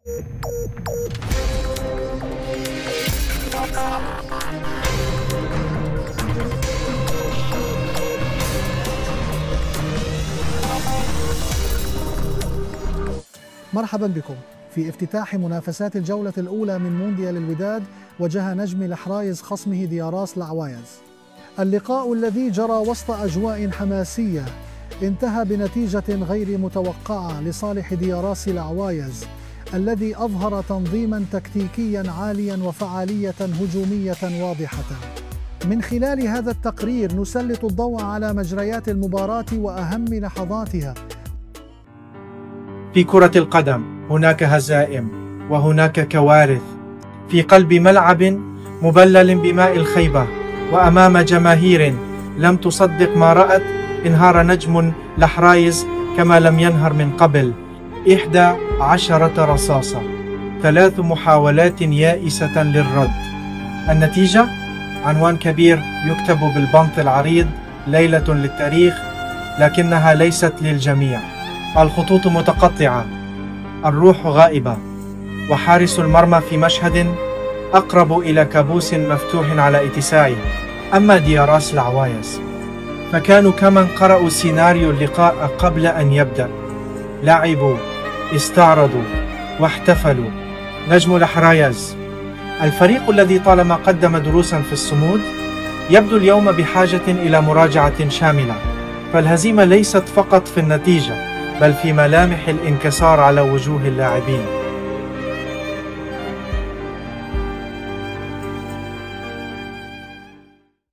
مرحبا بكم. في افتتاح منافسات الجولة الأولى من مونديال الوداد واجه نجم الحرايز خصمه دياراس العوايز. اللقاء الذي جرى وسط أجواء حماسية انتهى بنتيجة غير متوقعة لصالح دياراس العوايز الذي أظهر تنظيما تكتيكيا عاليا وفعالية هجومية واضحة. من خلال هذا التقرير نسلط الضوء على مجريات المباراة وأهم لحظاتها. في كرة القدم هناك هزائم وهناك كوارث. في قلب ملعب مبلل بماء الخيبة وأمام جماهير لم تصدق ما رأت انهار نجم الحرايز كما لم ينهر من قبل. 11 رصاصة، 3 محاولات يائسة للرد. النتيجة عنوان كبير يكتب بالبنط العريض: ليلة للتاريخ لكنها ليست للجميع. الخطوط متقطعة، الروح غائبة، وحارس المرمى في مشهد أقرب إلى كابوس مفتوح على اتساعه. أما دياراس العوايز فكانوا كمن قرأوا سيناريو اللقاء قبل أن يبدأ. لعبوا، استعرضوا، واحتفلوا. نجم الحرايز الفريق الذي طالما قدم دروسا في الصمود يبدو اليوم بحاجة إلى مراجعة شاملة. فالهزيمة ليست فقط في النتيجة بل في ملامح الانكسار على وجوه اللاعبين.